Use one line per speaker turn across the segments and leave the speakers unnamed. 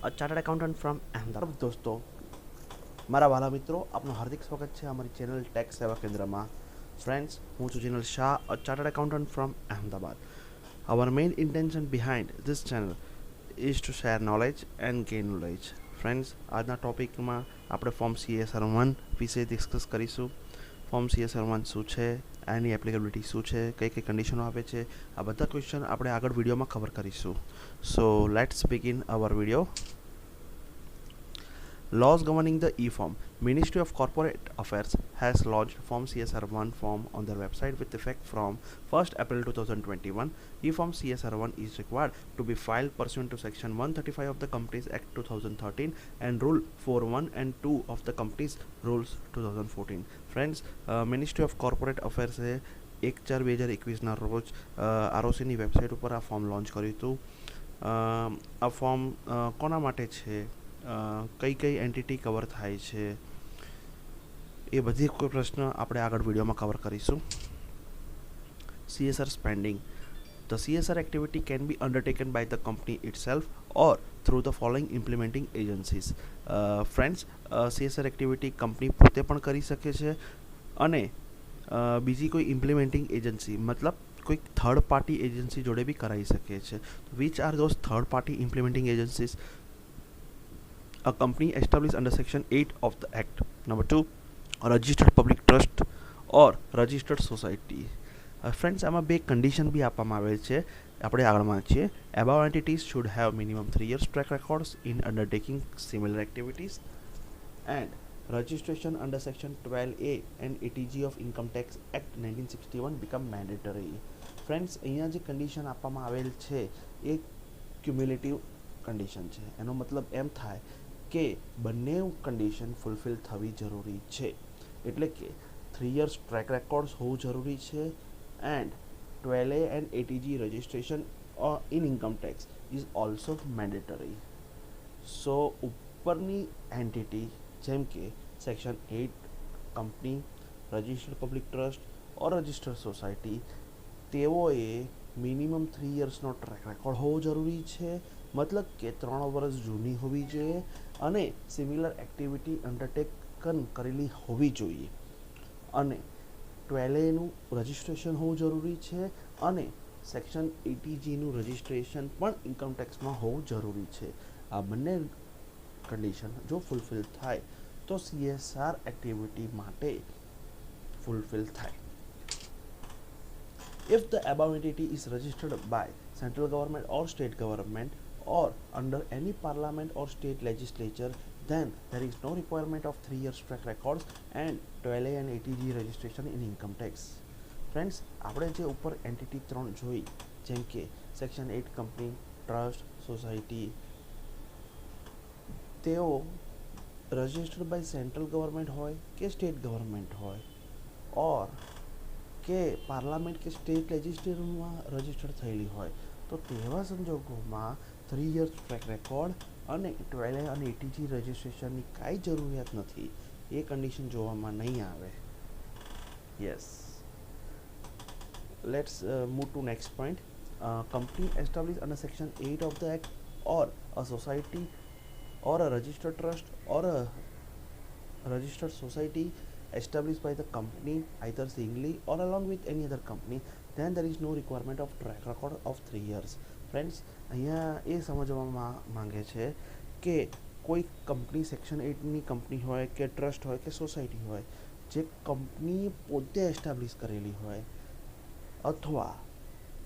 Chartered accountant from Ahmedabad. દોસ્તો, મારા વાલા મિત્રો, આપનું હાર્દિક સ્વાગત છે અમારી ચેનલ ટેક્સ સેવા કેન્દ્રમાં. ફ્રેન્ડ્સ, હું છું Jinal Shah, a chartered accountant from Ahmedabad. Our main intention behind this channel is to share knowledge and gain knowledge. Friends, આજના ટોપિકમાં આપણે ફોર્મ CSR1 વિશે ડિસ્કસ કરીશું. ફોર્મ CSR1 શું છે, એની એપ્લિકેબિલિટી શું છે, કઈ કઈ કન્ડિશનો આપે છે, આ બધા ક્વેશ્ચન આપણે આગળ વિડીયોમાં કવર કરીશું. So let's begin hour video. Laws governing the e-form. Ministry of Corporate Affairs has launched Form CSR1 form on their website with effect from 1st April 2021. E-form CSR1 is required to be filed pursuant to Section 135 of the Companies Act 2013 and Rule 41 and 2 of the Companies Rules 2014. Friends, Ministry of Corporate Affairs 1/4/2021ના રોજ આરઓસીની website ઉપર આ form launch કર્યું હતું. આ form કોના માટે છે, કઈ કઈ એન્ટિટી કવર થાય છે, એ બધી કોઈ પ્રશ્ન આપણે આગળ વિડીયોમાં કવર કરીશું. CSR spending. The CSR activity can be undertaken by the company itself or through the following implementing agencies. Friends, CSR activity company પોતે પણ કરી શકે છે અને બીજી કોઈ ઇમ્પ્લિમેન્ટિંગ એજન્સી મતલબ કોઈ થર્ડ પાર્ટી એજન્સી જોડે બી કરાવી શકે છે. Which are those third party implementing agencies? A company established under Section 8 of the Act. Number 2, a registered public trust or registered society. Friends, આમાં બે કન્ડિશન બી આપવામાં આવેલ છે, આપણે આગળ વાંચીએ. Above entities should have minimum 3 years track records in undertaking similar activities and registration under Section 12A and ATG of Income Tax Act 1961 become mandatory. Friends, અહીંયા જે કન્ડિશન આપવામાં આવેલ છે એ ક્યુમ્યુલેટિવ કન્ડિશન છે. એનો મતલબ એમ થાય કે બંને કન્ડિશન ફૂલફિલ થવી જરૂરી છે. એટલે કે 3 years ટ્રેક રેકોર્ડ્સ હોવું જરૂરી છે and 12A and ATG registration in income tax is also mandatory. So ઉપરની એન્ટિટી જેમ કે section 8 company, registered public trust or registered society, તેઓએ મિનિમમ 3 yearsનો ટ્રેક રેકોર્ડ હોવો જરૂરી છે, મતલબ કે 3 વર્ષ જૂની હોવી જોઈએ અને સિમિલર એક્ટિવિટી અંડરટેકન કરેલી હોવી જોઈએ અને 12Aનું રજિસ્ટ્રેશન હોવું જરૂરી છે અને સેક્શન 80Gનું રજિસ્ટ્રેશન પણ ઇન્કમ ટેક્સમાં હોવું જરૂરી છે. આ બંને કન્ડિશન જો ફૂલફિલ થાય તો CSR એક્ટિવિટી માટે ફૂલફિલ થાય. If the above entity is registered by central government or state government or under any parliament or state legislature, then there is no requirement of 3 years track records and 12A and ATG registration in income tax. Friends, આપણે જે ઉપર entity 3 જોઈ જેમ કે section 8 company, trust, society, તેઓ registered by central government હોય કે state government હોય ઓર કે પાર્લામેન્ટ કે સ્ટેટ લેજિસ્લેચરમાં રજિસ્ટર્ડ થયેલી હોય, તો તેવા સંજોગોમાં 3 years ટ્રેક રેકોર્ડ અને 12A અને ATG રજિસ્ટ્રેશનની કાંઈ જરૂરિયાત નથી. એ કન્ડિશન જોવામાં નહીં આવે. Yes, let's move to next point. Company establish under section 8 of the act or a society or a registered trust or a registered society established by the company either singly or along with any other company, then there is no requirement of track record of 3 years. Friends, અહીંયા એ સમજવામાં માંગે છે કે કોઈ company section 8ની company હોય કે trust હોય કે સોસાયટી હોય જે કંપનીએ પોતે એસ્ટાબ્લિશ કરેલી હોય અથવા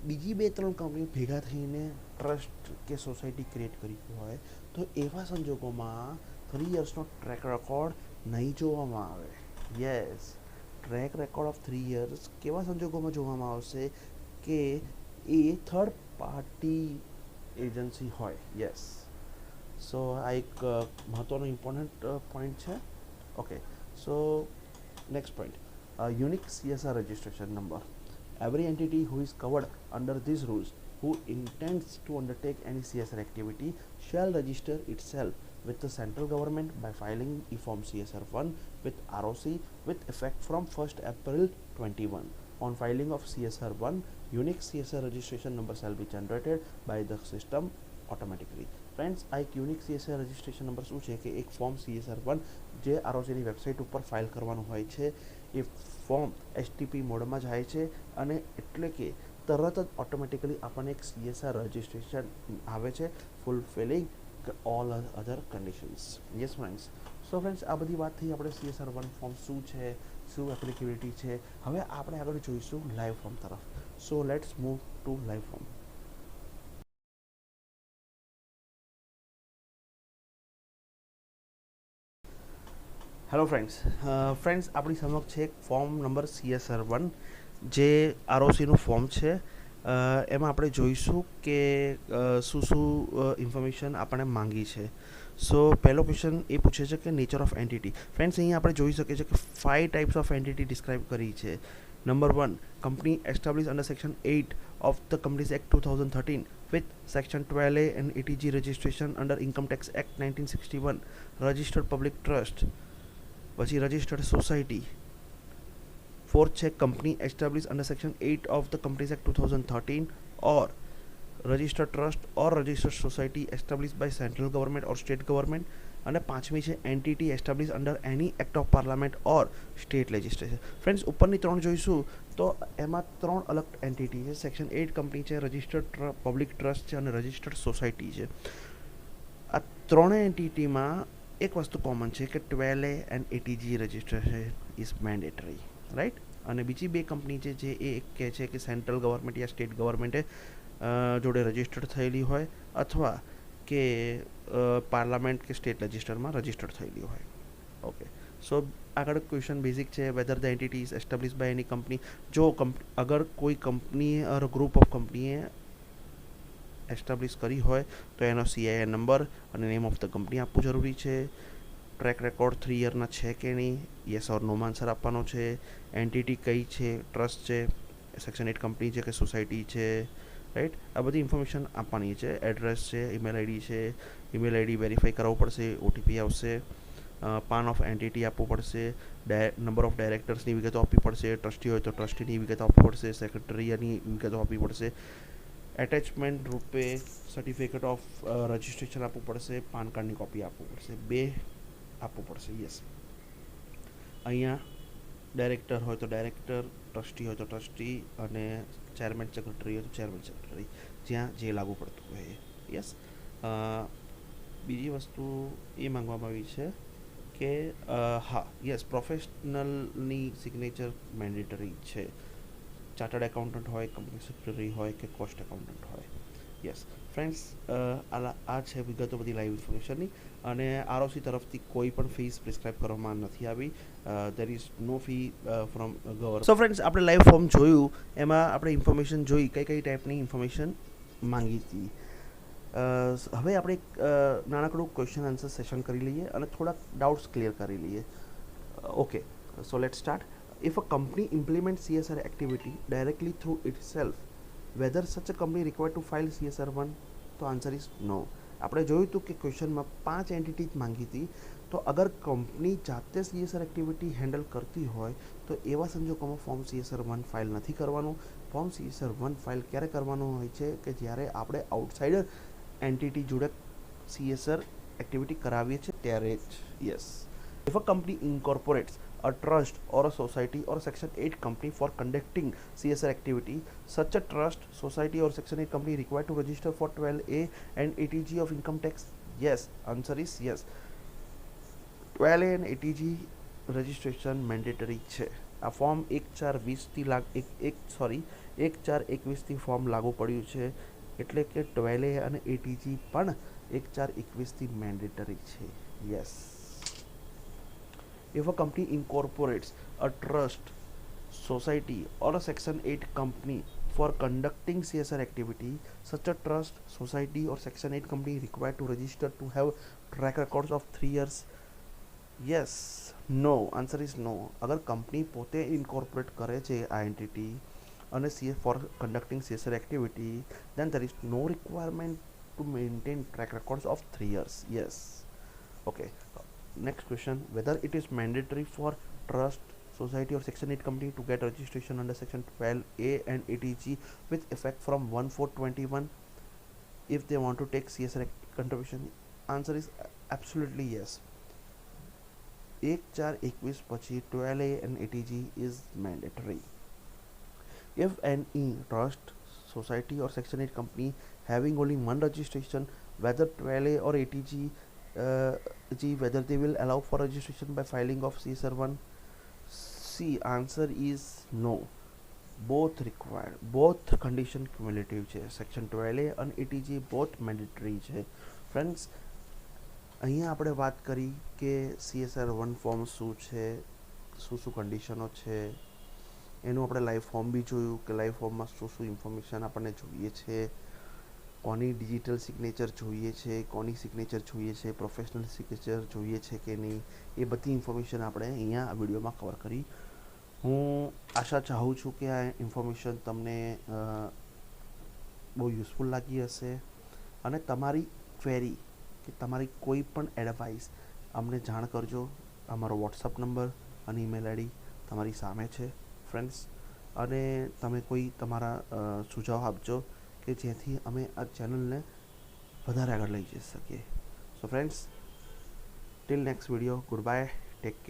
બીજી 2-3 કંપનીઓ ભેગા થઈને ટ્રસ્ટ કે સોસાયટી ક્રિએટ કરી હોય, તો એવા સંજોગોમાં 3 yearsનો ટ્રેક રેકોર્ડ નહીં જોવામાં આવે. Yes, track record of 3 years કેવા સંજોગોમાં જોવામાં આવશે કે એ થર્ડ પાર્ટી એજન્સી હોય. યસ, સો આ એક મહત્ત્વનો ઇમ્પોર્ટન્ટ પોઈન્ટ છે. Okay, so next point, unique CSR registration number. Every entity who is covered under these rules who intends to undertake any CSR activity shall register itself with the central government by filing e-form CSR1 with ROC with effect from 1st April 21. On filing of CSR1, unique CSR registration number shall be generated by the system automatically. Friends આ એક unique CSR registration number શું છે કે એક form CSR1 જે આરઓસીની website ઉપર file કરવાનું હોય છે એ ફોર્મ HTTP મોડમાં જાય છે અને એટલે કે તરત જ ઓટોમેટિકલી આપણને એક CSR રજિસ્ટ્રેશન આવે છે fulfilling all other conditions. Yes friends. So friends આ બધી વાત થઈ આપણે CSR1 ફોર્મ શું છે, શું એપ્લિકેબિલિટી છે. હવે આપણે આગળ જોઈશું લાઈવ ફોર્મ તરફ. So let's move to live form. Hello friends. Friends આપણી સમક્ષ છે ફોર્મ નંબર CSR1 જે આરઓસીનું ફોર્મ છે. એમાં આપણે જોઈશું કે શું શું ઇન્ફોર્મેશન આપણને માંગી છે. સો પહેલો ક્વેશ્ચન એ પૂછે છે કે નેચર ઓફ એન્ટિટી. ફ્રેન્ડ્સ અહીંયા આપણે જોઈ શકીએ છીએ કે 5 ટાઈપ્સ ઓફ એન્ટિટી ડિસ્ક્રાઇબ કરી છે. Number 1, company established under section 8 of the Companies Act 2013 with section 12A and ATG registration under Income Tax Act 1961, registered public trust, પછી રજિસ્ટર્ડ સોસાયટી. ફોર્થ છે company establish under section 8 of the companies act 2013 or registered trust or registered society establish by central government or state government. અને પાંચમી છે entity establish under any act of parliament or state legislation. Friends ઉપરની ત્રણ જોઈશું તો એમાં ત્રણ અલગ એન્ટિટી છે. સેક્શન 8 કંપની છે, રજિસ્ટર્ડ પબ્લિક ટ્રસ્ટ છે અને રજિસ્ટર્ડ સોસાયટી છે. આ ત્રણેય એન્ટિટીમાં એક વસ્તુ કોમન છે કે 12A and ATG registration is mandatory, right. અને બીજી બે કંપની છે જે એ કહે છે કે સેન્ટ્રલ ગવર્મેન્ટ યા સ્ટેટ ગવર્મેન્ટે જોડે રજિસ્ટર્ડ થયેલી હોય અથવા કે પાર્લામેન્ટ કે સ્ટેટ રજિસ્ટરમાં રજિસ્ટર્ડ થયેલી હોય. ઓકે. સો આગળ ક્વેશ્ચન બેઝિક છે whether the entity is establish by any company. જો અગર કોઈ કંપની ઓર ગ્રુપ ઓફ કંપનીએ એસ્ટાબ્લિશ કરી હોય તો એનો CIN નંબર અને નેમ ઓફ ધ કંપની આપવું જરૂરી છે. ટ્રેક રેકોર્ડ 3 યરના છે કે નહીં, યસ ઓર નોમાં આન્સર આપવાનો છે. એન્ટિટી કઈ છે, ટ્રસ્ટ છે, સેક્શન 8 કંપની છે કે સોસાયટી છે, રાઈટ. આ બધી ઇન્ફોર્મેશન આપવાની છે. એડ્રેસ છે, ઈમેલ આઈડી છે, ઈમેલ આઈડી વેરીફાઈ કરાવવું પડશે, OTP આવશે. પાન ઓફ એન્ટિટી આપવું પડશે, નંબર ઓફ ડાયરેક્ટર્સની વિગતો આપવી પડશે, ટ્રસ્ટી હોય તો ટ્રસ્ટીની વિગતો આપવી પડશે, સેક્રેટરીની વિગતો આપવી પડશે. એટેચમેન્ટ રૂપે સર્ટિફિકેટ ઓફ રજિસ્ટ્રેશન આપવું પડશે, પાન કાર્ડની કોપી આપવું પડશે, બે આપવું પડશે. યસ. અહીંયા ડાયરેક્ટર હોય તો ડાયરેક્ટર, ટ્રસ્ટી હોય તો ટ્રસ્ટી અને ચેરમેન સેક્રેટરી હોય તો ચેરમેન સેક્રેટરી, જ્યાં જે લાગુ પડતું હોય. યસ. બીજી વસ્તુ એ માંગવામાં આવી છે કે હા યસ પ્રોફેશનલની સિગ્નેચર મેન્ડેટરી છે. ચાર્ટર્ડ એકાઉન્ટન્ટ હોય, કંપની સેક્રેટરી હોય કે કોસ્ટ એકાઉન્ટન્ટ હોય. યસ ફ્રેન્ડ્સ, આ છે વિગતો બધી લાઈવ ઇન્ફોર્મેશનની. અને આરઓસી તરફથી કોઈ પણ ફીસ પ્રિસ્ક્રાઇબ કરવામાં નથી આવી. There is no fee from government. So friends આપણે લાઈવ ફોર્મ જોયું, એમાં આપણે ઇન્ફોર્મેશન જોઈ કઈ કઈ ટાઈપની ઇન્ફોર્મેશન માંગી હતી. હવે આપણે એક નાનકડું ક્વેશ્ચન આન્સર સેશન કરી લઈએ અને થોડાક ડાઉટ્સ ક્લિયર કરી લઈએ. Okay, so let's start. If a company implements CSR activity directly through itself, whether such a company required to file CSR1? તો આન્સર ઇઝ નો. આપણે જોયું હતું કે ક્વેશ્ચનમાં 5 એન્ટિટી માંગી હતી. તો અગર કંપની જાતે CSR એક્ટિવિટી હેન્ડલ કરતી હોય તો એવા સંજોગોમાં ફોર્મ CSR1 ફાઇલ નથી કરવાનું. ફોર્મ CSR1 ફાઇલ ક્યારે કરવાનું હોય છે કે જ્યારે આપણે આઉટસાઇડર એન્ટિટી જોડે CSR એક્ટિવિટી કરાવીએ છીએ ત્યારે જ. Yes. If a company incorporates a trust or a society or section 8 company for conducting CSR activity, such a trust, society or section 8 company required to register for 12A and ATG of income tax? Yes, answer is yes. 12A and ATG registration mandatory છે. આ form 1/4/20થી form લાગુ પડ્યું છે એટલે કે 12A અને ATG પણ 1/4/21થી mandatory છે. Yes. If a company incorporates a trust, society or a section 8 company for conducting CSR activity, such a trust, society or section 8 company required to register to have track records of 3 years? Yes. No. Answer is no. અગર company પોતે incorporate કરે છે આ entity અને for conducting CSR activity, then there is no requirement to maintain track records of 3 years. Yes. Okay. Next question, whether it is mandatory for trust, society or section 8 company to get registration under section 12A and ATG with effect from 1/4/21 if they want to take CSR contribution? Answer is absolutely yes. 1/4/21 પછી 12A and ATG is mandatory. If any trust, society or Section 8 company having only one registration, whether 12A or ATG, whether they will allow for registration by filing of CSR 1? C. Answer is no. Both required. Both condition cumulative છે. Section 12A અને ATG both mandatory છે. Friends, અહીંયા આપણે વાત કરી કે CSR 1 form શું છે, શું કન્ડિશનો છે, એનું આપણે લાઈવ ફોર્મ બી જોયું કે લાઈવ ફોર્મમાં શું ઇન્ફોર્મેશન આપણને જોઈએ છે, કોની ડિજિટલ સિગ્નેચર જોઈએ છે, કોની સિગ્નેચર જોઈએ છે, પ્રોફેશનલ સિગ્નેચર જોઈએ છે કે નહીં, એ બધી ઇન્ફોર્મેશન આપણે અહીંયા આ વિડીયોમાં કવર કરી. હું આશા ચાહું છું કે આ ઇન્ફોર્મેશન તમને બહુ યુઝફુલ લાગી હશે અને તમારી ક્વેરી કે તમારી કોઈ પણ એડવાઇસ અમને જાણ કરજો. અમારો વોટ્સઅપ નંબર અને ઈમેલ આઈડી તમારી સામે છે ફ્રેન્ડ્સ, અને તમે કોઈ તમારા સુઝાવ આપજો કે જેથી અમે આ ચેનલને વધારે આગળ લઈ જઈ શકીએ. So friends, till next video, good bye, take care.